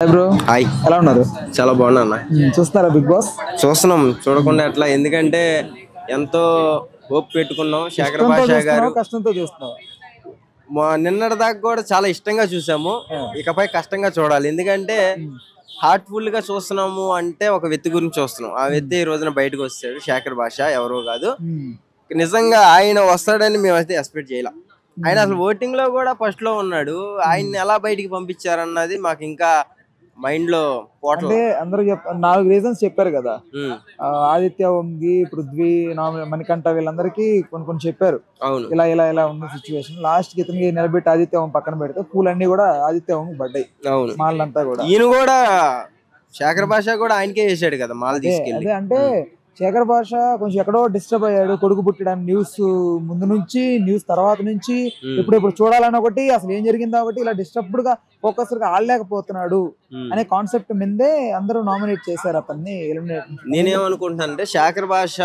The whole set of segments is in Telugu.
Hi bro. హాయ్, ఎలా ఉన్నారు? చాలా బాగున్నా. చూస్తున్నారా బిగ్ బాస్? చూస్తున్నాం, చూడకుండా ఎట్లా, ఎందుకంటే ఎంతో హోప్ పెట్టుకున్నాం. శేఖర్ భాషా గారు కష్టంతో చూస్తున్నావు? నిన్నటి దాకా కూడా చాలా ఇష్టంగా చూసాము, ఇకపై కష్టంగా చూడాలి. ఎందుకంటే హార్ట్ఫుల్ గా చూస్తున్నాము అంటే ఒక వ్యక్తి గురించి చూస్తున్నాం. ఆ వ్యక్తి ఈ రోజున బయటకు వచ్చాడు, శేఖర్ భాషా ఎవరో కాదు. నిజంగా ఆయన వస్తాడని మేమైతే ఎక్స్పెక్ట్ చేయాల. ఆయన అసలు ఓటింగ్ లో కూడా ఫస్ట్ లో ఉన్నాడు. ఆయన్ని ఎలా బయటికి పంపించారన్నది మాకు ఇంకా మైండ్ లో పోవట్లేదు. అంటే అందరూ 4 రీజన్స్ చెప్పారు కదా. ఆదిత్య ఓంగి, పృథ్వీ, మణికంఠ వీళ్ళందరికీ కొన్ని చెప్పారు. అవును, ఇలా ఇలా ఇలా ఉన్న సిచ్యువేషన్. లాస్ట్ కి ఇతనికి నిలబెట్టి ఆదిత్య ఓం పక్కన పెడితే పూలన్నీ కూడా ఆదిత్య ఓం పడ్డాయి. అవును, మాలంతా కూడా. ఈయన కూడా శేఖర్ భాష కూడా ఆయనకే చేశాడు కదా మాల తీసుకెళ్ళి. అదే అంటే శేఖర్ భాష కొంచెం ఎక్కడో డిస్టర్బ్ అయ్యాడు. కొడుకు పుట్టడానికి న్యూస్ ముందు నుంచి, న్యూస్ తర్వాత నుంచి ఇప్పుడు చూడాలని ఒకటి, అసలు ఏం జరిగిందో ఒకటి, ఇలా డిస్టర్బ్డ్ గా ఫోకస్ గా ఆడలేకపోతున్నాడు అనే కాన్సెప్ట్ మీదే అందరూ నామినేట్ చేశారు అతన్ని. ఎలిమినేట్ నేనేమనుకుంటున్నానంటే శేఖర్ భాష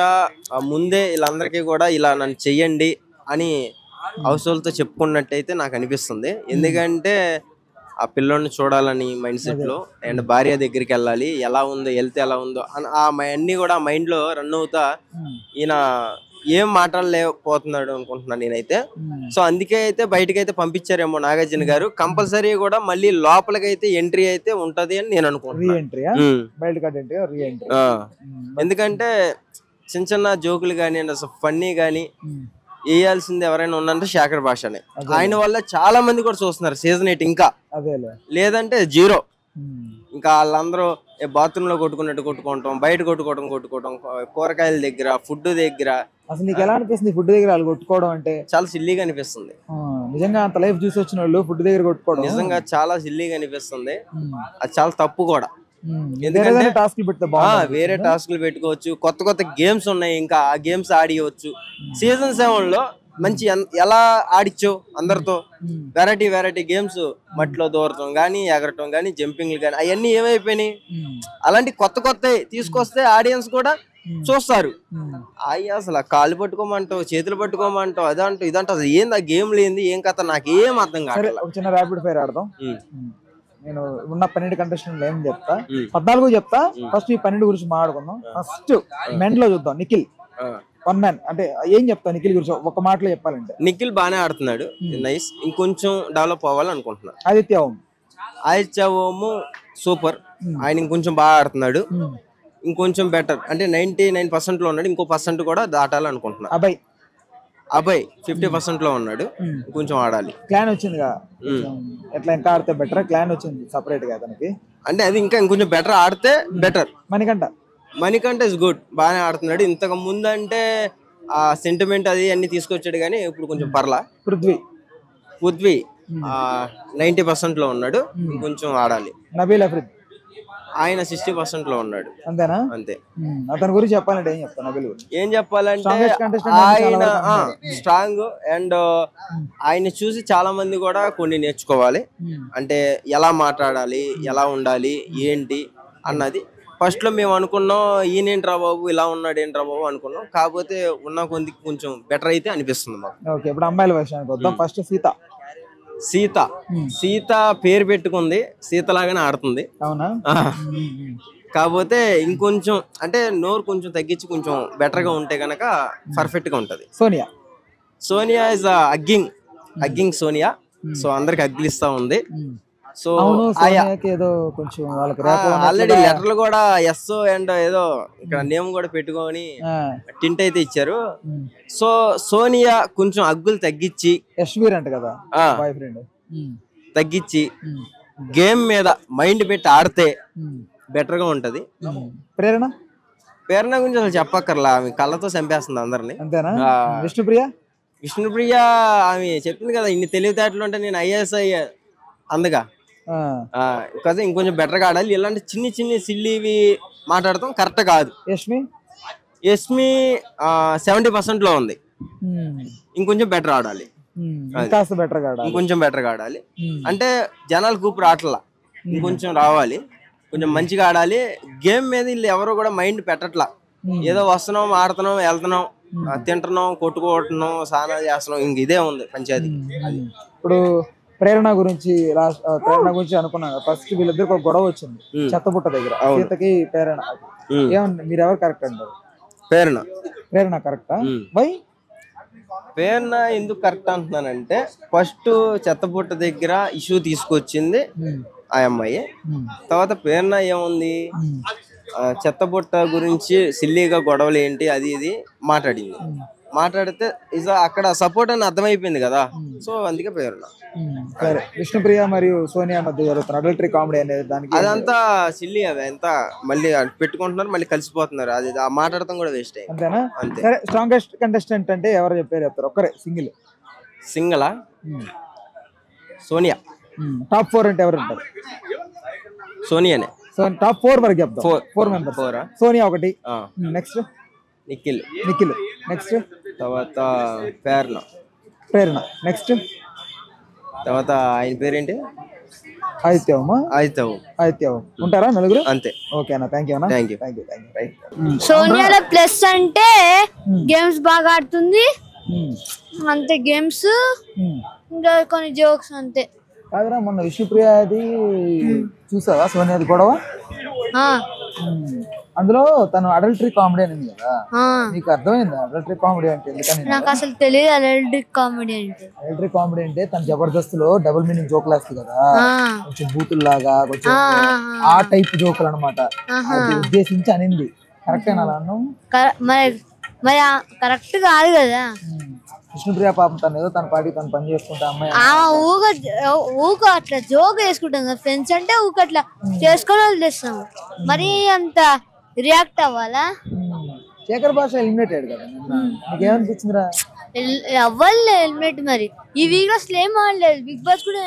ముందే వీళ్ళందరికీ కూడా ఇలా నన్ను చెయ్యండి అని అవసరాలతో చెప్పుకున్నట్టయితే నాకు అనిపిస్తుంది. ఎందుకంటే ఆ పిల్లోని చూడాలని మైండ్ సెట్ లో, అండ్ భార్య దగ్గరికి వెళ్ళాలి, ఎలా ఉందో, హెల్త్ ఎలా ఉందో అని అన్ని కూడా మైండ్ లో రన్ అవుతా ఈయన ఏం మాట్లాడలేకపోతున్నాడు అనుకుంటున్నాను నేనైతే. సో అందుకే అయితే బయటకైతే పంపించారేమో నాగార్జున గారు. కంపల్సరీ కూడా మళ్ళీ లోపలికైతే ఎంట్రీ అయితే ఉంటది అని నేను అనుకుంటున్నాను. ఎందుకంటే చిన్న చిన్న జోకులు కానీ, అసలు ఫన్నీ కానీ వేయాల్సింది ఎవరైనా ఉన్నారంటే శేఖర్ భాషనే. ఆయన వల్ల చాలా మంది కూడా చూస్తున్నారు సీజన్ 8. ఇంకా లేదంటే 0. ఇంకా వాళ్ళందరూ బాత్రూమ్ లో కొట్టుకోవటం, బయట కొట్టుకోవటం, కూరగాయల దగ్గర, ఫుడ్ దగ్గర. అసలు నీకు ఎలా అనిపిస్తుంది ఫుడ్ దగ్గర వాళ్ళు కొట్టుకోవడం అంటే? చాలా సిల్లీగా అనిపిస్తుంది. నిజంగా అంత లైఫ్ చూసి వచ్చిన వాళ్ళు ఫుడ్ దగ్గర కొట్టుకోవడం నిజంగా చాలా సిల్లీగా అనిపిస్తుంది. అది చాలా తప్పు కూడా. ఎందుకంటే వేరే టాస్క్లు పెట్టుకోవచ్చు, కొత్త గేమ్స్ ఉన్నాయి, ఇంకా ఆ గేమ్స్ ఆడియవచ్చు. సీజన్ 7 లో మంచి ఎలా ఆడిచ్చో అందరితో వెరైటీ గేమ్స్, మట్టిలో దూరటం గానీ, ఎగరటం గానీ, జంపింగ్లు గానీ, అవన్నీ ఏమైపోయినాయి. అలాంటి కొత్త తీసుకొస్తే ఆడియన్స్ కూడా చూస్తారు. అసలు కాళ్ళు పట్టుకోమంటావు, చేతులు పట్టుకోమంటావు, అదంటూ ఇదంటూ అసలు ఏంది ఆ గేమ్ లేని, ఏం కథ నాకేం అర్థం కాదు. ఒక చిన్న ర్యాపిడ్ ఫైర్ ఆడదాం. నేను ఉన్న 12 కంటెస్టెంట్లు ఏం చెప్తా, 14 చెప్తా. ఫస్ట్ ఈ 12 గురించి మాట్లాడుకుందాం. ఫస్ట్ మెన్ లో చూద్దాం. నిఖిల్ 1 మ్యాన్ అంటే ఏం చెప్తా నిఖిల్ గురించి ఒక మాటలో చెప్పాలంటే? నిఖిల్ బానే ఆడుతున్నాడు, నైస్. ఇంకొంచెం డెవలప్ అవ్వాలనుకుంటున్నాను. ఆదిత్య ఓం సూపర్. ఆయన ఇంకొంచెం బాగా ఆడుతున్నాడు, ఇంకొంచెం బెటర్. అంటే 99% లో ఉన్నాడు, ఇంకో % కూడా దాటాలనుకుంటున్నాను. అబ్బాయి 50% లో ఉన్నాడు, కొంచెం ఆడాలి. క్లాన్ వచ్చింది ఎట్లా ఇంకా ఆడితే బెటర్? క్లాన్ వచ్చింది సపరేట్ గా అతనికి. అంటే అది ఇంకా ఇంకొంచెం బెటర్ ఆడితే బెటర్. మణికంఠ ఇస్ గుడ్, బాగానే ఆడుతున్నాడు. ఇంతకు ముందు అంటే ఆ సెంటిమెంట్ అది అన్ని తీసుకొచ్చాడు, కానీ ఇప్పుడు కొంచెం పర్లా. పృథ్వీ 90% లో ఉన్నాడు, కొంచెం ఆడాలి. నబీల్ అఫ్రీద్ ఆయన 60% లో ఉన్నాడు. అంతేనా? అంతే. అతని గురించి చెప్పాలంటే ఏం చెప్తాను? నబీల్ గురించి ఏం చెప్పాలంటే ఆయన స్ట్రాంగ్, అండ్ ఆయన చూసి చాలా మంది కూడా కొన్ని నేర్చుకోవాలి. అంటే ఎలా మాట్లాడాలి, ఎలా ఉండాలి, ఏంటి అన్నది. ఫస్ట్ లో మేము అనుకున్నాం ఈయనేంట్రా బాబు ఇలా ఉన్నాడు, ఏంట్రా బాబు అనుకున్నాం. కాకపోతే ఉన్న కొంచెం బెటర్ అయితే అనిపిస్తుంది మాకు. ఓకే, ఇప్పుడు అమ్మాయిల విషయానికి వద్దాం. ఫస్ట్ సీత పేరు పెట్టుకుంది, సీతలాగానే ఆడుతుంది. అవునా? కాకపోతే ఇంకొంచెం అంటే నోరు కొంచెం తగ్గించి కొంచెం బెటర్ గా ఉంటే గనక పర్ఫెక్ట్ గా ఉంటది. సోనియా ఇస్ అగ్గింగ్ సోనియా. సో అందరికి అగ్గిలిస్తా ఉంది. సో ఆల్రెడీ లెటర్లు కూడా ఎస్ అండ్ ఏదో ఇక్కడ నేమ్ కూడా పెట్టుకొని టింట్ అయితే ఇచ్చారు. సో సోనియా కొంచెం అగ్గులు తగ్గించి, తగ్గించి గేమ్ మీద మైండ్ పెట్టి ఆడితే బెటర్ గా ఉంటది. ప్రేరణ గురించి అసలు చెప్పక్కర్లా, ఆమె కళ్ళతో చంపేస్తుంది అందరినీ. విష్ణుప్రియ ఆమె చెప్పింది కదా, ఇన్ని తెలివితేటలు ఉంటే నేను IAS అయ్యా అందుగా. ఇంకొంచెం బెటర్ గా ఆడాలి. ఇలాంటి చిన్ని సిల్లీవి మాట్లాడతాం కరెక్ట్ కాదు. యష్మి 70% లో ఉంది, ఇంకొంచెం బెటర్ ఆడాలి. ఇంకొంచెం బెటర్ గా ఆడాలి. అంటే జనాలు కూపు రావట్లా, ఇంకొంచెం రావాలి, కొంచెం మంచిగా ఆడాలి. గేమ్ మీద వీళ్ళు ఎవరు కూడా మైండ్ పెట్టట్లా. ఏదో వస్తున్నాం, ఆడుతున్నాం, వెళ్తున్నాం, తింటున్నాం, కొట్టుకోవటం, స్నానాలు చేస్తున్నాం, ఇంక ఇదే ఉంది పంచాయతీ. ఇప్పుడు ప్రేరణ గురించి ప్రేరణ గురించి అనుకున్నాను. ఫస్ట్ వీళ్ళిద్దరికి ఒక గొడవ వచ్చింది చెత్తపుట్ట దగ్గర, సీతకి ప్రేరణ. ఏమన్నా మీరు ఎవరు కరెక్ట్ అంటారు? ప్రేరణ కరెక్టా? బై ప్రేరణ ఎందుకు కరెక్ట్ అంటున్నానంటే, ఫస్ట్ చెత్తపుట్ట దగ్గర ఇష్యూ తీసుకొచ్చింది ఆ అమ్మాయి. తర్వాత ప్రేరణ ఏముంది, చెత్తపుట్ట గురించి సిల్లీగా గొడవలు ఏంటి అది ఇది మాట్లాడితే అక్కడ సపోర్ట్ అని అర్థమైపోయింది కదా, సో అందుకే ప్రేరణ. సరే, విష్ణుప్రియ మరియు సోనియా మధ్య జరుగుతున్న అడల్టరీ కామెడీ అనేది దానికి అదంతా సిల్లీ, అది ఎంత మళ్ళీ పెట్టుకుంటున్నారు, మళ్ళీ కలిసిపోతున్నారు, అది మాట్లాడటం కూడా వేస్ట్ అయ్యింది. అంతేనా? అంతే. సరే, స్ట్రాంగెస్ట్ కంటెస్టెంట్ అంటే ఎవరు చెప్తారు? ఒక్కరే సింగిలా? సోనియా. టాప్ 4 అంటే ఎవరు ఉంటారు? సోనియానే. టాప్ 4 వరకు చెప్తాం. 4 మెంబర్స్. సోనియా ఒకటి, నెక్స్ట్ నిఖిల్, నెక్స్ట్ తర్వాత ప్రేరణ, నెక్స్ట్ తర్వాత ఆయన పేరేంటి, ఆదిత్య. ఉంటారా నలుగురు? అంతే. ఓకే అన్న, థ్యాంక్ యూ అన్న. Thank you. రైట్. సోనియాలో ప్లస్ అంటే గేమ్స్ బాగా ఆడుతుంది అంతే, గేమ్స్ ఇంకా కొన్ని జోక్స్ అంతే. కాదురా, మొన్న విష్ణుప్రియది చూసావా సోనియాది గొడవ? అందులో తను అడల్టరీ కామెడీ అని కదా, నీకు అర్థమైంది అడల్టరీ కామెడీ అంటే? ఎందుకని నాకు అసలు తెలియదు అడల్టరీ కామెడీ అంటే. అడల్టరీ కామెడీ అంటే తను జబర్దస్త్ లో డబుల్ మీనింగ్ జోకులు వేస్తుంది కదా, కొంచెం బూతుల్లాగా, కొంచెం ఆ టైప్ జోకులు అనమాట. అది ఉద్దేశించి అనింది. కరెక్టేనా అలా అన్నావు? మరి కరెక్ట్ కాదు కదా. విష్ణుప్రియ పాపం తను ఏదో తన పాటికి తను పని చేసుకుంటా అమ్మాయి ఊక అట్లా జోక్ వేసుకుంటాం కదా ఫ్రెండ్స్ అంటే, ఊక అట్లా చేసుకొని వదిలేస్తాము. మరి అంత రియాక్ట్ అవ్వాలా? శేఖర్ భాష ఎలిమినేటెడ్ కదా, నీకేమనిపించిందిరా? అవ్వాలి హెల్మెట్. మరి ఈ వీక్ అసలు ఏం ఆడలేదు, బిగ్ బాస్ కూడా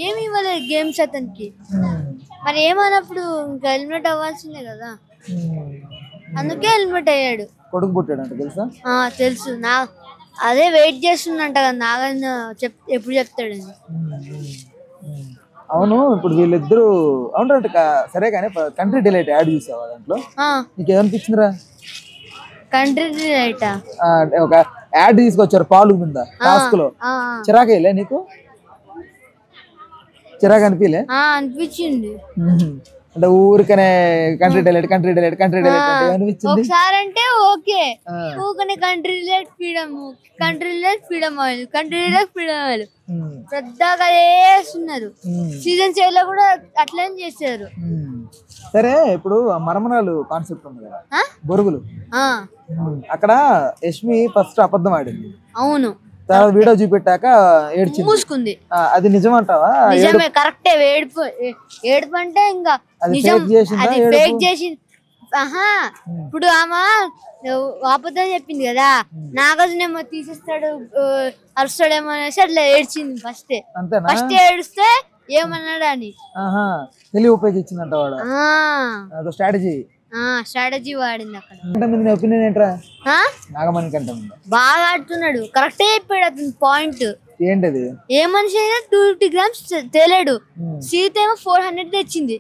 ఏమి ఇవ్వలేదు గేమ్స్ అతనికి. మరి ఏమన్నప్పుడు ఇంకా హెల్మెట్ అవ్వాల్సిందే కదా, అందుకే హెల్మెట్ అయ్యాడు. కొడుకు పుట్టాడంట తెలుసా? తెలుసు. అదే వెయిట్ చేస్తుందంట కదా నాగన్న ఎప్పుడు చెప్తాడని. అవును, ఇప్పుడు వీళ్ళిద్దరు అవునంట. సరే కానీ కంట్రీ డిలైట్ యాడ్ చూసావా? దాంట్లో నీకేమనిపించిందిరా? కంట్రీ డిలైట్ ఒక యాడ్ తీసుకొచ్చారు పాలు మీద టాస్క్ లో. చిరాకేలే నీకు? చిరాకు అనిపించలే? అనిపించింది. అంటే ఊరికనే కంట్రీ డిలైట్ అనిపించింది. ఒకసారి అంటే ఓకే, ఊకనే కంట్రీ డిలైట్ ఫ్రీడమ్ ఆయిల్ పెద్దగా చేస్తున్నారు. సీజన్ 7 లో కూడా అట్లనే చేశారు. సరే, ఇప్పుడు మరమరాలు కాన్సెప్ట్ ఉంది కదా, బొరుగులు, అక్కడ యష్మి ఫస్ట్ అబద్ధం ఆడింది. అవును. తర్వాత వీడియో చూపెట్టాక ఏడ్చింది, మూసుకుంది. అది నిజం అంటావా? నిజమే, కరెక్టే. ఏడుపు అంటే ఇంకా నిజం, అది ఫేక్ చేసింది. ఇప్పుడు ఆమె అబద్ధం చెప్పింది కదా, నాగార్జునేమో తీసేస్తాడు అరుస్తాడేమో అనేసి అట్లా ఏడ్చింది ఫస్ట్ ఏడుస్తే ఏమన్నాడు అని తెలివి ఉపయోగించిందంట వాడు. స్ట్రాటజీ వాడింది అక్కడ. ఒపీనియన్ ఏంట్రా? నాగమణి కంటే బాగా ఆడుతున్నాడు, కరెక్టే చెప్పాడు అతను పాయింట్. ఏంటది? ఏ మనిషి అయినా 250 grams తేలాడు. సీత ఏమో 400 తెచ్చింది,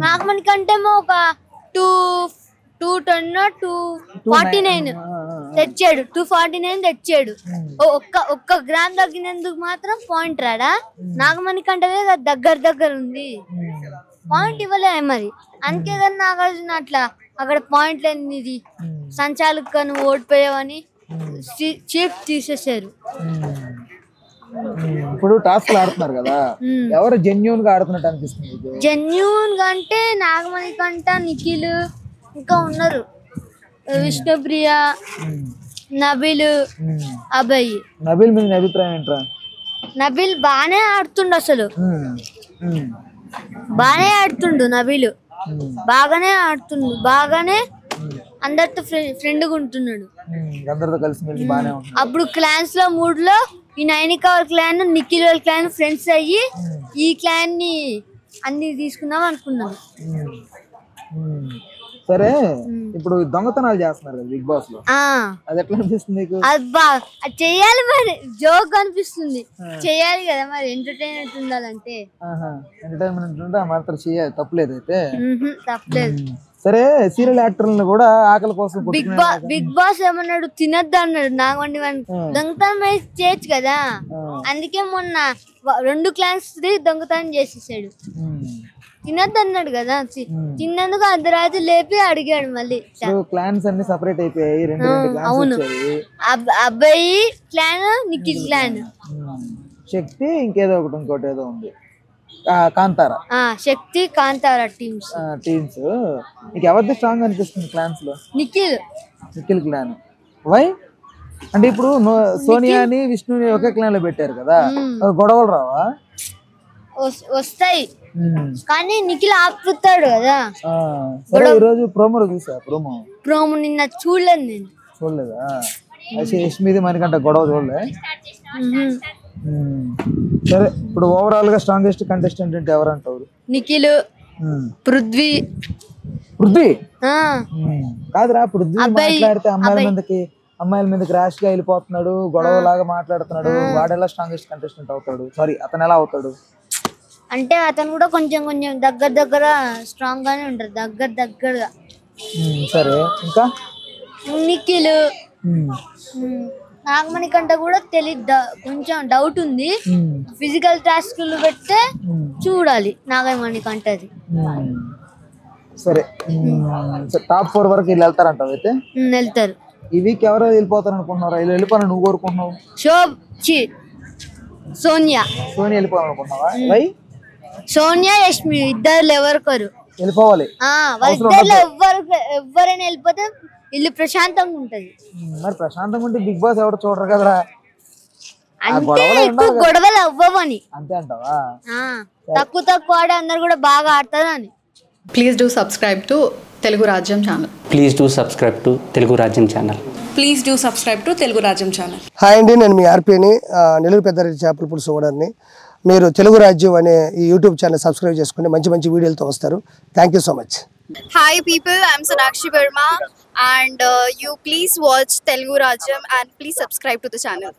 నాగమణి కంటేమో ఒక 249 తెచ్చాడు. 249 తెచ్చాడు. ఒక్క గ్రామ్ తగ్గినందుకు మాత్రం పాయింట్ రాడా? నాగమణి కంటే దగ్గర ఉంది, పాయింట్ ఇవ్వలే మరి. అందుకే కదా నాగార్జున అట్లా అక్కడ పాయింట్లు ఎన్నిది సంచాలక నువ్వు ఓడిపోయావని చీఫ్ తీసేసారు. ఇప్పుడు టాస్క్ ఆడుతున్నారు కదా, ఎవరు జెన్యూన్ గా ఆడుతున్నట్టు అనిపిస్తుంది? జెన్యూన్ గా అంటే నాగమణి కంట, నిఖిల్, ఇంకా ఉన్నారు విష్ణుప్రియ, నబిల్, అభయ్. నబిల్ మీద అభిప్రాయం ఏంట్రా? నబిల్ బానే ఆడుతుండు, అసలు బానే ఆడుతుండు. నబిల్ బాగానే ఆడుతుండు, బాగానే అందరితో ఫ్రెండ్గా ఉంటున్నాడు. అప్పుడు క్లాన్స్ లో 3లో ఈ నైనిక వాళ్ళ క్లాన్, నిఖిల్ వాళ్ళ క్లాన్ ఫ్రెండ్స్ అయ్యి ఈ క్లాన్ ని అన్ని తీసుకుందాం అనుకున్నాను. సరే, ఇప్పుడు దొంగతనాలు చేస్తున్నారు కదా బిగ్ బాస్ లో, అది ఎట్లా అనిపిస్తుంది నీకు? అది చెయ్యాలి మరి, జోక్ అనిపిస్తుంది. చెయ్యాలి కదా మరి, ఎంటర్టైన్మెంట్ ఉండాలంటే. ఎంటర్టైన్మెంట్ ఉంటే ఆ మాత్రం చెయ్యాలి, తప్పలేదు అయితే. తప్పలేదు. సరే సీరియల్ యాక్టర్లను కూడా ఆకలి కోసం బిగ్ బాస్ ఏమన్నాడు, తినద్దు అన్నాడు. నాగవండి దొంగతనం చేయొచ్చు కదా, అందుకే మొన్న 2 క్లాన్స్ దొంగతనం చేసేసాడు. తినద్దు అన్నాడు కదా, తిన్నందుకు అర్ధరాత్రి లేపి అడిగాడు. మళ్ళీ క్లాన్స్ అన్ని సెపరేట్ అయిపోయాయి. అవును, అబ్బాయి క్లాన్, నిఖిల్ క్లాన్, శక్తి ఇంకేదో ఒకటి ఇంకోటి ఏదో ఉంది, కాంతారా. శక్తి కాంతారా టీమ్స్. నీకు ఎవరిది స్ట్రాంగ్ అనిపిస్తుంది క్లాన్స్ లో? నిఖిల్ క్లాన్. వై అంటే ఇప్పుడు సోనియాని విష్ణుని ఒకే క్లాన్ లో పెట్టారు కదా, గొడవలు రావా? వస్తాయి కానీ నిఖిల్ ఆపుతాడు కదా. ఈరోజు ప్రోమో చూసా, ప్రోమో నిన్న చూడలేదు నేను. చూడలేదా? యష్మిది మనకంటే గొడవ చూడలే. సరే ఇప్పుడు ఓవరాల్ గా స్ట్రాంగెస్ట్ కంటెస్టెంట్ అంటే ఎవరంటారు? నిఖిల్, పృథ్వీ. కాదురా, పృథ్వీ మాట్లాడితే అమ్మాయిల మీదకి ర్యాష్ గా వెళ్ళిపోతున్నాడు, గొడవ లాగా మాట్లాడుతున్నాడు. వాడెలా స్ట్రాంగెస్ట్ కంటెస్టెంట్ అవుతాడు? సారీ, అతను ఎలా అవుతాడు అంటే అతను కూడా కొంచెం దగ్గర స్ట్రాంగ్ గానే ఉంటారు, దగ్గరగా. సరే ఇంకా నిఖిల్, నాగమణి కంటే కూడా తెలియదు, కొంచెం డౌట్ ఉంది. ఫిజికల్ టాస్క్లు పెడితే చూడాలి నాగమణి కంటది. సరే టాప్ 4 వరకు వీళ్ళు వెళ్తారంటావు? అయితే వెళ్తారు. ఈ వీక్ ఎవరో వెళ్ళిపోతారు అనుకుంటున్నారా? వీళ్ళు వెళ్ళిపోవాలని నువ్వు కోరుకుంటున్నావు? సోనియా వెళ్ళిపోవాలనుకుంటున్నావా? వై? సోనియా, యష్మి ఇద్దరు ఎవరికొరు వెళ్ళిపోవాలి. వాళ్ళిద్దరు ఎవరైనా వెళ్ళిపోతే ఇల్లు ప్రశాంతంగా ఉంటది. మరి ప్రశాంతంగా ఉంటే బిగ్ బాస్ ఎవరు చూడరు కదరా. అంటే ఎక్కువ గొడవలు అవ్వవని. అంతే అంటావా? తక్కువ ఆడే అందరు కూడా బాగా ఆడతారు అని. Please do subscribe to Telugu Rajyam channel. Please do subscribe to Telugu Rajyam channel. Please do subscribe to Telugu Rajyam channel. Hi అండి, నేను మీ ఆర్పీని, నెల్లూరు పెద్దారెడ్డి చేపల పులుసు ఓనర్ని. మీరు తెలుగు రాజ్యం అనే ఈ యూట్యూబ్ ఛానల్ సబ్స్క్రైబ్ చేసుకుని మంచి వీడియోలతో వస్తారు. Thank you so much. Hi people, I'm Sonakshi Verma and you please watch Telugu Rajyam and please subscribe to the channel.